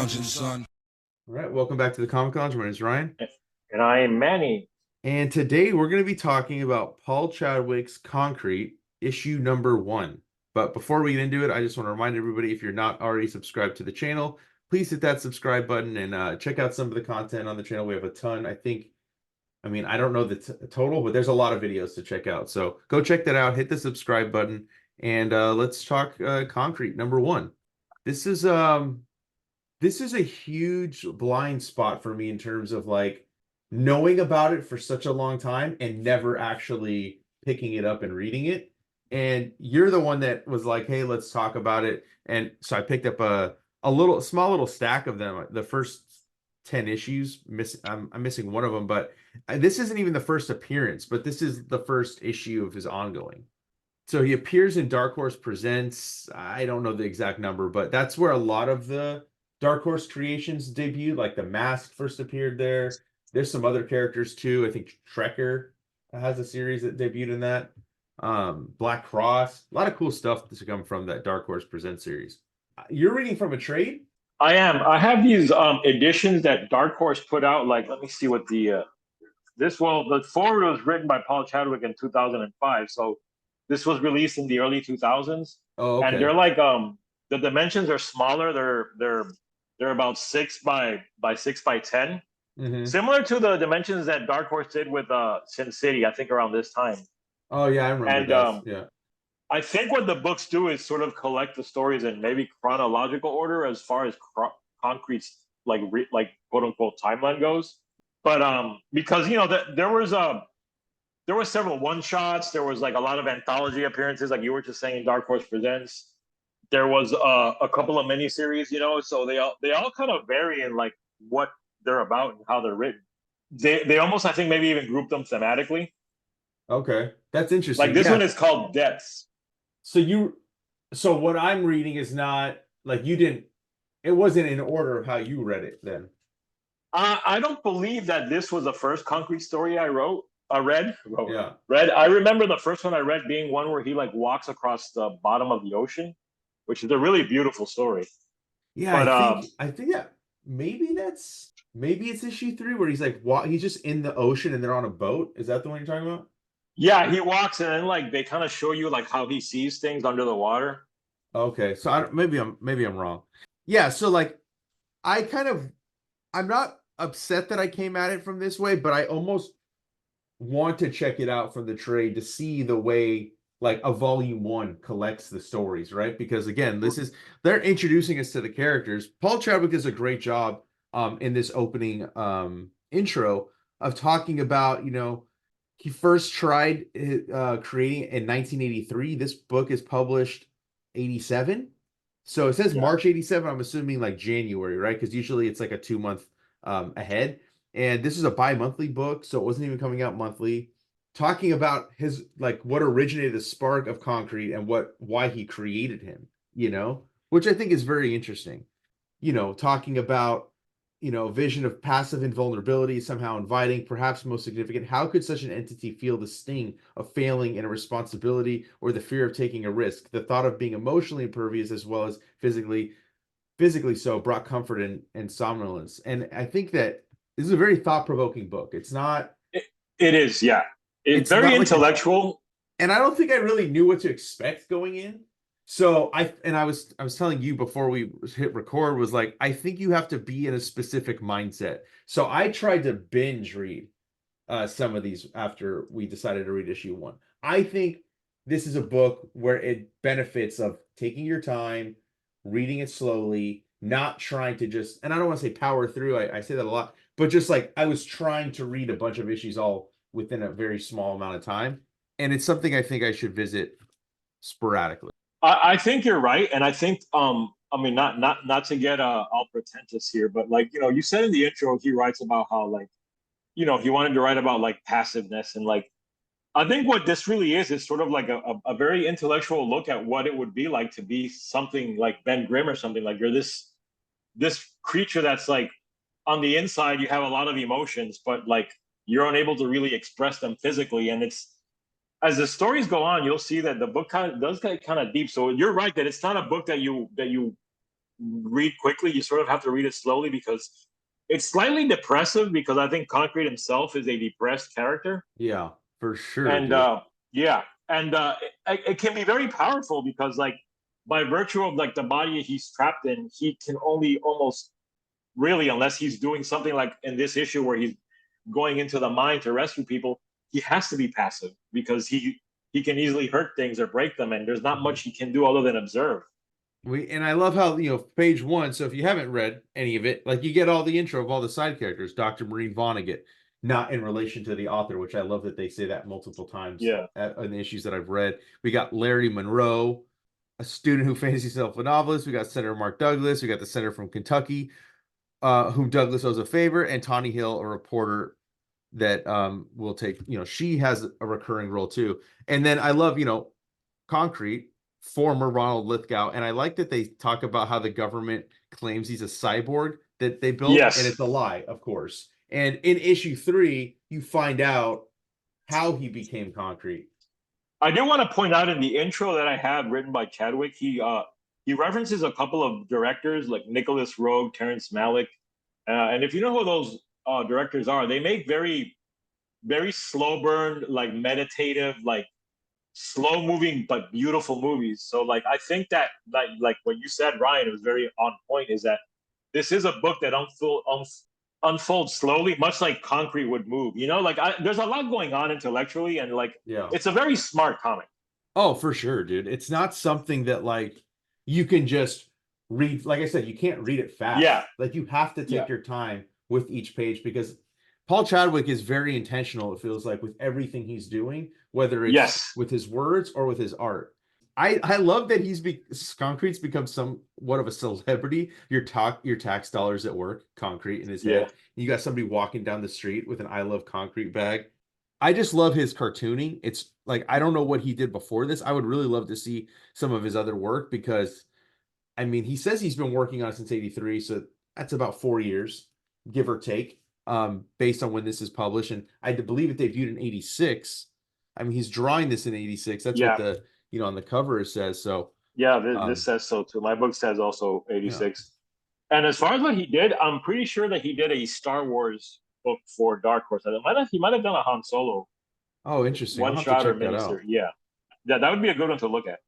lounging, son. All right, welcome back to the Comic Lounge. My name is Ryan, And I am Manny. and today we're going to be talking about Paul Chadwick's Concrete, issue number 1. But before we get into it, I just want to remind everybody, if you're not already subscribed to the channel, please hit that subscribe button and check out some of the content on the channel. We have a ton. I don't know the total, but there's a lot of videos to check out. So go check that out, hit the subscribe button, and let's talk Concrete number 1. This is a huge blind spot for me in terms of like knowing about it for such a long time and never actually picking it up and reading it. And you're the one that was like, hey, let's talk about it. And so I picked up a small little stack of them. The first 10 issues, I'm missing one of them, but this isn't even the first appearance, but this is the first issue of his ongoing. So he appears in Dark Horse Presents. I don't know the exact number, but that's where a lot of the Dark Horse creations debuted. Like the Mask first appeared there. There's some other characters too. I think Trekker has a series that debuted in that. Black Cross, a lot of cool stuff to come from that Dark Horse Presents series. You're reading from a trade? I am. I have these editions that Dark Horse put out. Like, let me see what the forward was written by Paul Chadwick in 2005. So this was released in the early 2000s. Oh, okay. And they're like the dimensions are smaller. They're about 6 by 6 by 10. Mm-hmm. Similar to the dimensions that Dark Horse did with Sin City, I think around this time. Oh yeah, I remember that. Yeah. I think what the books do is sort of collect the stories in maybe chronological order as far as Concrete's like quote unquote timeline goes. But because there was several one shots, there was like a lot of anthology appearances, like you were just saying, Dark Horse Presents. There was a couple of miniseries, so they all kind of vary in like what they're about and how they're written. They almost, I think, maybe even group them thematically. Okay, that's interesting. Like this one is called Deaths. So what I'm reading is not like it wasn't in order of how you read it then. I don't believe that this was the first Concrete story I read. Yeah. I remember the first one I read being one where he like walks across the bottom of the ocean, which is a really beautiful story. Yeah, but I think that maybe it's issue 3 where he's like he's just in the ocean and they're on a boat. Is that the one you're talking about? Yeah, he walks and then like they kind of show you like how he sees things under the water. Okay, so maybe I'm wrong. Yeah, so like I'm not upset that I came at it from this way, but I almost want to check it out from the trade to see the way like a volume 1 collects the stories, right? Because again, they're introducing us to the characters. Paul Chadwick does a great job in this opening intro of talking about, he first tried creating it in 1983. This book is published 87. So it says March 87. I'm assuming like January, right? Because usually it's like a 2-month ahead. And this is a bi-monthly book, so it wasn't even coming out monthly. Talking about his like what originated the spark of Concrete and why he created him, which I think is very interesting. Talking about vision of passive invulnerability, somehow inviting, perhaps most significant. How could such an entity feel the sting of failing in a responsibility or the fear of taking a risk? The thought of being emotionally impervious as well as physically so brought comfort and somnolence. And I think that this is a very thought-provoking book. It's not. It is, yeah. It's very intellectual. And I don't think I really knew what to expect going in. So I was telling you before we hit record was like, I think you have to be in a specific mindset. So I tried to binge read some of these after we decided to read issue 1. I think this is a book where it benefits of taking your time, reading it slowly, not trying to just, and I don't want to say power through, I say that a lot, but just like I was trying to read a bunch of issues all within a very small amount of time. And it's something I think I should visit sporadically. I think you're right, and I think not to get all pretentious here, but like you said in the intro, he writes about how like he wanted to write about like passiveness, and like I think what this really is sort of like a very intellectual look at what it would be like to be something like Ben Grimm or something. Like you're this creature that's like on the inside you have a lot of emotions, but like you're unable to really express them physically, and it's. As the stories go on, you'll see that the book does get kind of deep. So you're right that it's not a book that you read quickly. You sort of have to read it slowly because it's slightly depressive because I think Concrete himself is a depressed character. Yeah, for sure, And dude. yeah, and it can be very powerful because like by virtue of like the body he's trapped in, he can only almost really, unless he's doing something like in this issue where he's going into the mine to rescue people, he has to be passive because he can easily hurt things or break them, and there's not Mhm. much he can do other than observe. And I love how, page one. So if you haven't read any of it, like you get all the intro of all the side characters, Dr. Maureen Vonnegut, not in relation to the author, which I love that they say that multiple times Yeah. in the issues that I've read. We got Larry Monroe, a student who fancies himself a novelist. We got Senator Mark Douglas. We got the senator from Kentucky, whom Douglas owes a favor, and Tawny Hill, a reporter that will take, she has a recurring role too. And then I love, Concrete, former Ronald Lithgow, and I like that they talk about how the government claims he's a cyborg that they built, and Yes. it's a lie, of course. And in issue 3, you find out how he became Concrete. I do want to point out in the intro that I have written by Chadwick, he references a couple of directors like Nicholas Roeg, Terrence Malick, and if you know who those directors are, they make very slow burn, like meditative, like slow moving but beautiful movies. So like I think that like what you said, Ryan, it was very on point. Is that this is a book that unfolds slowly, much like Concrete would move. You know, like there's a lot going on intellectually, and like Yeah. it's a very smart comic. Oh, for sure, dude. It's not something that like you can just read. Like I said, you can't read it fast. Yeah, Like you have to yeah, take your time with each page because Paul Chadwick is very intentional, it feels like, with everything he's doing, whether it's yes, with his words or with his art. I love that Concrete's become somewhat of a celebrity. Your tax dollars at work, Concrete in his yeah, head. You got somebody walking down the street with an I love Concrete bag. I just love his cartooning. It's like I don't know what he did before this. I would really love to see some of his other work because I mean, he says he's been working on it since 83, so that's about 4 years, give or take, based on when this is published. And I believe it debuted in 86. I mean, he's drawing this in 86. That's what yeah, the, on the cover it says. So, yeah. This um, says so too. My book says also yeah. 86. And as far as what he did, I'm pretty sure that he did a Star Wars book for Dark Horse. He might have done a Han Solo Oh, interesting. I'll one have to shot or check that miniseries. out. Yeah, that would be a good one to look at.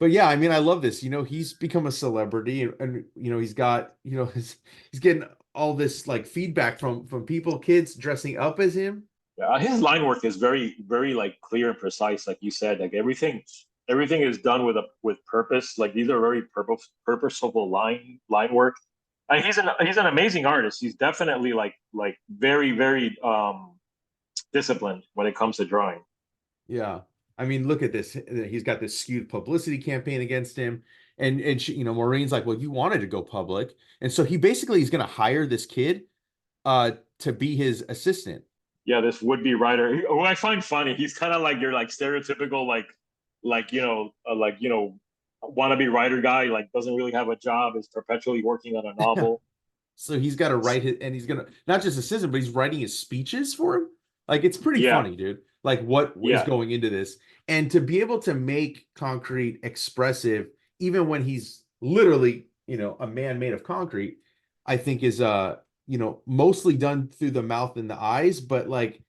But yeah, I mean, I love this. He's become a celebrity, and he's got, he's getting all this like feedback from people, kids dressing up as him. Yeah, his line work is very like clear and precise, like you said. Like everything is done with purpose. Like these are very purposeful line work. And he's an amazing artist. He's definitely like very disciplined when it comes to drawing. Yeah. I mean, look at this. He's got this skewed publicity campaign against him. And she, Maureen's like, well, you wanted to go public. And so he basically is going to hire this kid to be his assistant. Yeah, this would be writer who I find funny. He's kind of like your like stereotypical wannabe writer guy. Like doesn't really have a job. Is perpetually working on a novel. So he's got to write it, and he's going to not just assistant, but he's writing his speeches for him. Like it's pretty Yeah, funny, dude. Like what is yeah, going into this. And to be able to make Concrete expressive, even when he's literally, a man made of concrete, I think is mostly done through the mouth and the eyes, but like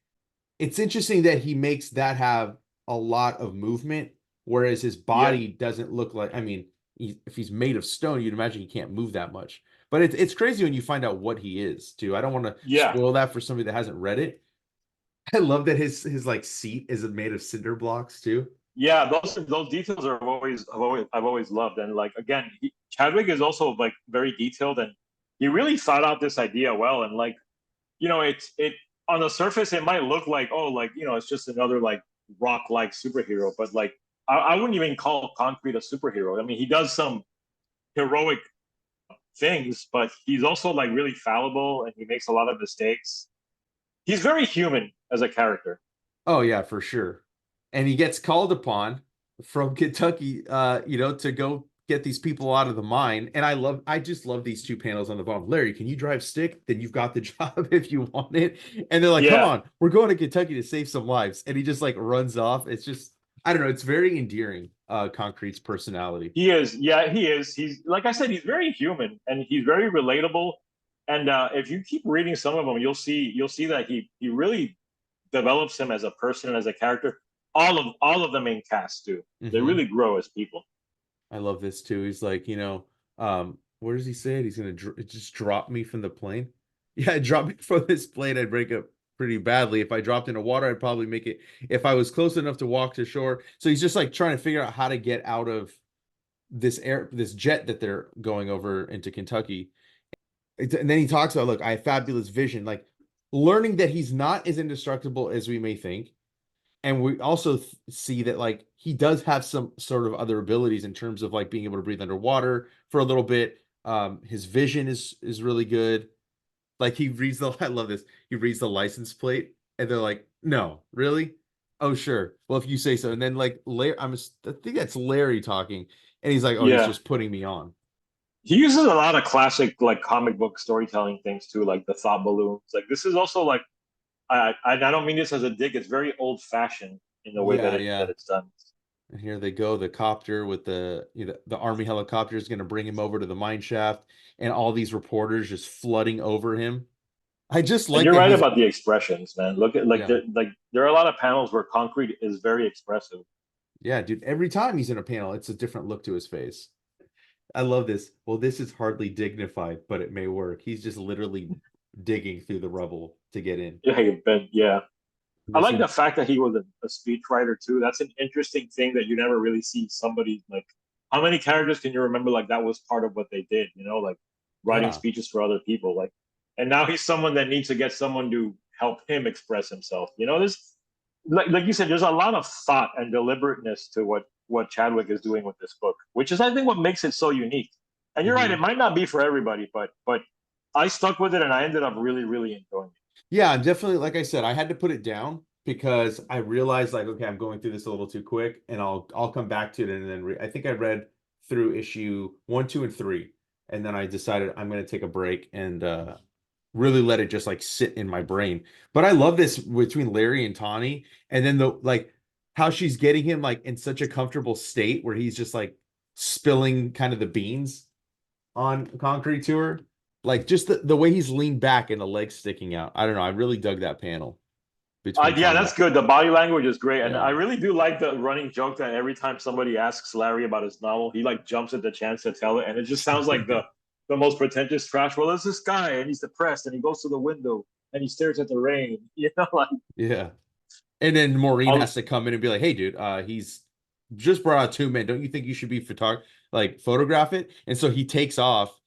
it's interesting that he makes that have a lot of movement, whereas his yeah, body doesn't look like. I mean, if he's made of stone, you'd imagine he can't move that much. But it's crazy when you find out what he is too. I don't want to yeah. spoil that for somebody that hasn't read it. I love that his like seat is made of cinder blocks too. Yeah, those details are I've always loved. And like again, Chadwick is also like very detailed, and he really thought out this idea well. And like it on the surface it might look like, oh, like it's just another like rock like superhero, but like I wouldn't even call Concrete a superhero. I mean, he does some heroic things, but he's also like really fallible and he makes a lot of mistakes. He's very human as a character. Oh yeah, for sure. And he gets called upon from Kentucky, to go get these people out of the mine. And I just love these two panels on the bottom. Larry, can you drive stick? Then you've got the job if you want it. And they're like, come Yeah, on, we're going to Kentucky to save some lives. And he just like runs off. It's just, I don't know, it's very endearing. Concrete's personality. He is, yeah, he is. He's like I said, he's very human and he's very relatable. And if you keep reading some of them, you'll see that he really develops him as a person and as a character. All of the main cast do. They Hmm. really grow as people. I love this too. He's like, where does he say it? He's gonna just drop me from the plane. Yeah, drop me from this plane. I'd break up pretty badly. If I dropped into water, I'd probably make it. If I was close enough to walk to shore. So he's just like trying to figure out how to get out of this jet that they're going over into Kentucky. And then he talks about, look, I have fabulous vision, like learning that he's not as indestructible as we may think. And we also see that like he does have some sort of other abilities in terms of like being able to breathe underwater for a little bit. His vision is really good. Like he reads the I love this. He reads the license plate and they're like, "No, really? Oh, sure. Well, if you say so." And then like Larry, I think that's Larry talking, and he's like, "Oh, he's Yeah, just putting me on." he uses a lot of classic like comic book storytelling things too, like the thought balloons. Like this is also like I don't mean this as a dig. It's very old fashioned in the way that Yeah, it that yeah. it's done. And here they go. The copter with the army helicopter is going to bring him over to the mine shaft, and all these reporters just flooding over him. I just And like you're that right he's about the expressions, man. Look at yeah. like there are a lot of panels where concrete is very expressive. Yeah, dude. Every time he's in a panel, it's a different look to his face. I love this. Well, this is hardly dignified, but it may work. He's just literally digging through the rubble to get in. Yeah, yeah. I This like would the fact that he was a speech writer too. That's an interesting thing that you never really see somebody like. How many characters can you remember like that was part of what they did? You know, like writing yeah. speeches for other people. Like, and now he's someone that needs to get someone to help him express himself. You know, this like you said, there's a lot of thought and deliberateness to what Chadwick is doing with this book, which is I think what makes it so unique. And you're right, Hmm. it might not be for everybody, but I stuck with it and I ended up really enjoying it. Yeah, I'm definitely like I said, I had to put it down because I realized like, okay, I'm going through this a little too quick, and I'll come back to it and then I think I read through issue one, two, and three, and then I decided I'm going to take a break and really let it just like sit in my brain. But I love this between Larry and Tawny, and then the like how she's getting him like in such a comfortable state where he's just like spilling kind of the beans on concrete to her. Like just the way he's leaned back and the legs sticking out. I don't know. I really dug that panel between Yeah, Tawny. that's good. The body language is great, and Yeah. I really do like the running joke that every time somebody asks Larry about his novel, he like jumps at the chance to tell it, and it just sounds like the most pretentious trash. Well, there's this guy, and he's depressed, and he goes to the window and he stares at the rain. You know, like Yeah. And then Maureen I'll, has to come in and be like, "Hey, dude, he's just brought out two men. Don't you think you should be photograph it?" And so he takes off,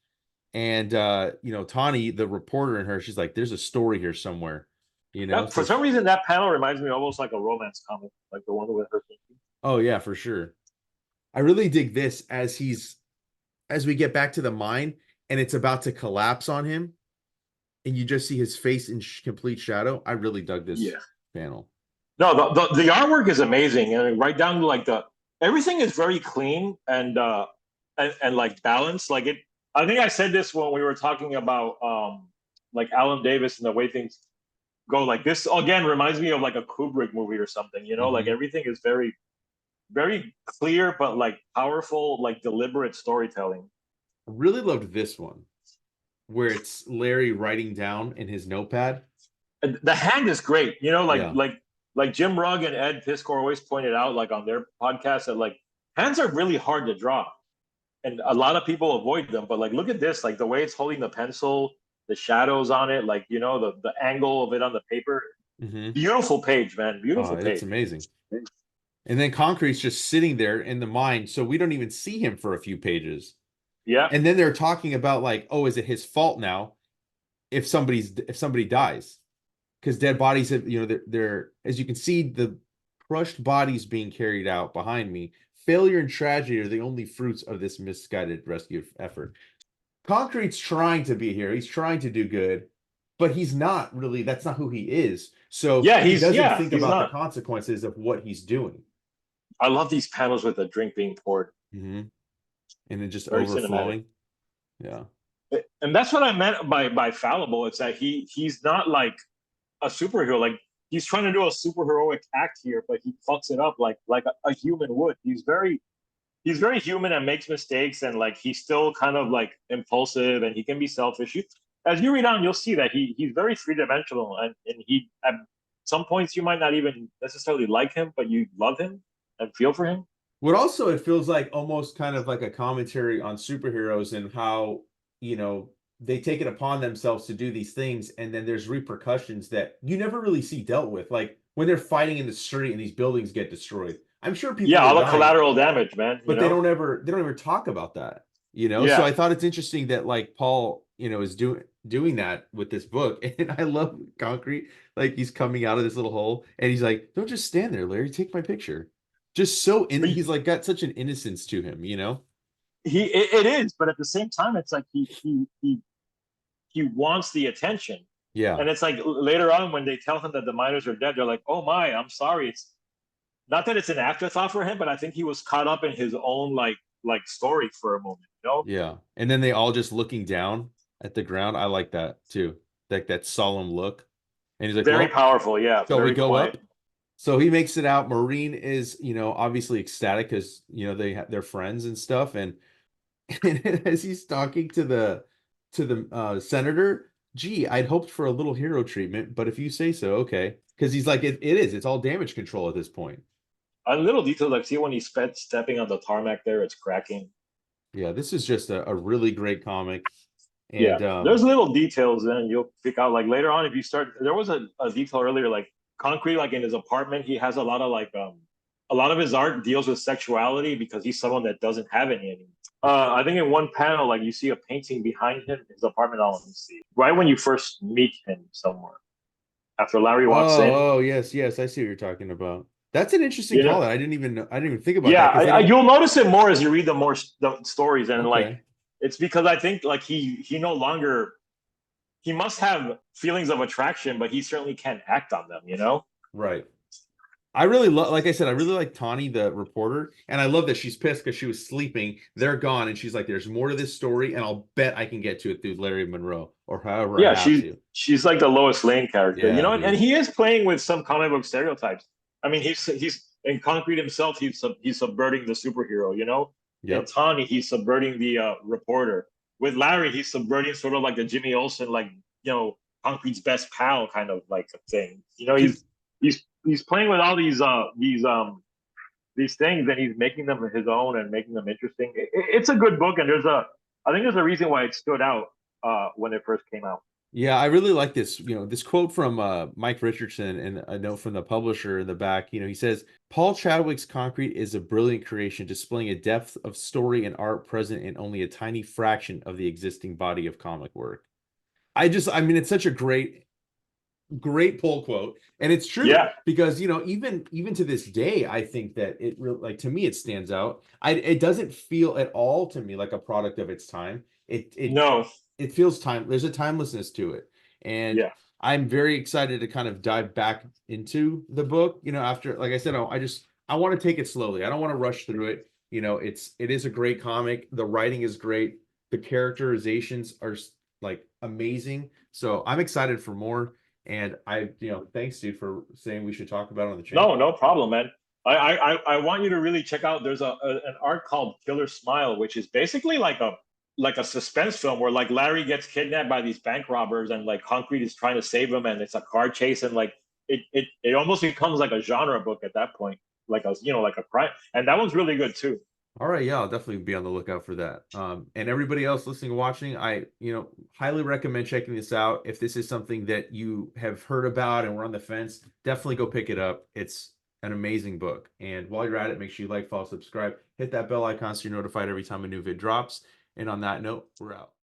and Tawny, the reporter, and her, she's like, "There's a story here somewhere," that, So for some reason, that panel reminds me almost like a romance comic, like the one with her thinking. oh yeah, for sure. I really dig this as we get back to the mine and it's about to collapse on him, and you just see his face in complete shadow. I really dug this Yeah. panel. No, the artwork is amazing, and right down to like the everything is very clean and like balanced. Like it, I think I said this when we were talking about like Alan Davis and the way things go. Like this again reminds me of like a Kubrick movie or something. You know, like Hmm. everything is very clear, but like powerful, like deliberate storytelling. Really loved this one where it's Larry writing down in his notepad. And the hand is great. You know, Yeah. like Jim Rugg and Ed Piskor always pointed out, like on their podcast, that like hands are really hard to draw and a lot of people avoid them. But like, look at this, like the way it's holding the pencil, the shadows on it, like you know, the angle of it on the paper. Hmm. Beautiful page, man. Oh, Beautiful it's page. amazing. And then Concrete's just sitting there in the mine, so we don't even see him for a few pages. Yeah. And then they're talking about like, oh, is it his fault now if somebody dies? Because dead bodies have, they're as you can see, the crushed bodies being carried out behind me. Failure and tragedy are the only fruits of this misguided rescue effort. Concrete's trying to be here. He's trying to do good, but he's not really. That's not who he is. So he doesn't think He's about the not. consequences of what he's doing. I love these panels with the drink being poured. Hmm. And then just Very cinematic. overflowing. Yeah. And that's what I meant by fallible. It's that he's not like a superhero. Like he's trying to do a super heroic act here, but he fucks it up like a human would. He's very human and makes mistakes, and like he's still kind of like impulsive, and he can be selfish. As you read on, you'll see that he's very three dimensional, and he at some points you might not even necessarily like him, but you love him and feel for him. What also it feels like almost kind of like a commentary on superheroes and how, you know, they take it upon themselves to do these things, and then there's repercussions that you never really see dealt with. Like when they're fighting in the street and these buildings get destroyed. I'm sure Yeah, people are all the dying, collateral damage, man. You but they know. don't ever talk about that, you know. So Yeah, I thought it's interesting that like Paul, you know, is doing that with this book. And I love Concrete, like he's coming out of this little hole and he's like, don't just stand there, Larry, take my picture. Just so in but he's like got such an innocence to him, you know. it is, but at the same time, it's like he wants the attention. Yeah. And it's like later on when they tell him that the miners are dead, they're like, "Oh my, I'm sorry." It's not that it's an afterthought for him, but I think he was caught up in his own like story for a moment, you know? Yeah. And then they all just looking down at the ground. I like that too. Like that solemn look. And he's like, Very well, powerful, yeah, shall we very go quiet. up? So he makes it out. Maureen is, you know, obviously ecstatic because, you know, they're friends and stuff. And, and as he's talking to the senator, gee, I'd hoped for a little hero treatment, but if you say so, okay. Because he's like, it's all damage control at this point. A little detail, like see when he's stepping on the tarmac there, it's cracking. Yeah, this is just a really great comic. Yeah, And there's little details and you'll pick out like later on if you start. There was a detail earlier, like Concrete, like in his apartment, he has a lot of like a lot of his art deals with sexuality because he's someone that doesn't have any anymore. I think in one panel, like you see a painting behind him, his apartment. I'll see right when you first meet him somewhere after Larry walks in. oh, yes, yes, I see what you're talking about. That's an interesting You call know, that I didn't even think about yeah, that because they don't. you'll notice it more as you read the stories, and like Okay, it's because I think like he no longer he must have feelings of attraction, but he certainly can't act on them, you know? right. I really love, like I said, I really like Tawny, the reporter, and I love that she's pissed because she was sleeping. They're gone, and she's like, "There's more to this story, and I'll bet I can get to it through Larry Monroe or however I Yeah, have to." she's like the Lois Lane character, you Yeah, know, and dude. he is playing with some comic book stereotypes. I mean, he's in Concrete himself, he's subverting the superhero, you know. In Yep. Tawny, he's subverting the reporter. With Larry, he's subverting sort of like the Jimmy Olsen, like you know, Concrete's best pal kind of like a thing. You know, Can he's playing with all these things and he's making them his own and making them interesting. It's a good book, and I think there's a reason why it stood out when it first came out. Yeah, I really like this, you know, this quote from Mike Richardson and a note from the publisher in the back. You know, he says, Paul Chadwick's Concrete is a brilliant creation, displaying a depth of story and art present in only a tiny fraction of the existing body of comic work. I mean, it's such a great pull quote, and it's true Yeah, because, you know, even to this day, I think that it really, like, to me, it stands out. It doesn't feel at all to me like a product of its time. no, It feels time. There's a timelessness to it, and yeah, I'm very excited to kind of dive back into the book. You know, after, like I said, I want to take it slowly. I don't want to rush through it. You know, it is a great comic. The writing is great. The characterizations are like amazing. So I'm excited for more. And you know, thanks, dude, for saying we should talk about it on the channel. no problem, man. I want you to really check out. There's an art called Killer Smile, which is basically like a suspense film where like Larry gets kidnapped by these bank robbers and like Concrete is trying to save him, and it's a car chase, and like it almost becomes like a genre book at that point, like a you know like a crime, and that one's really good too. All right, yeah, I'll definitely be on the lookout for that. And everybody else listening and watching, I, you know, highly recommend checking this out. If this is something that you have heard about and we're on the fence, definitely go pick it up. It's an amazing book. And while you're at it, make sure you like, follow, subscribe, hit that bell icon so you're notified every time a new vid drops. And on that note, we're out.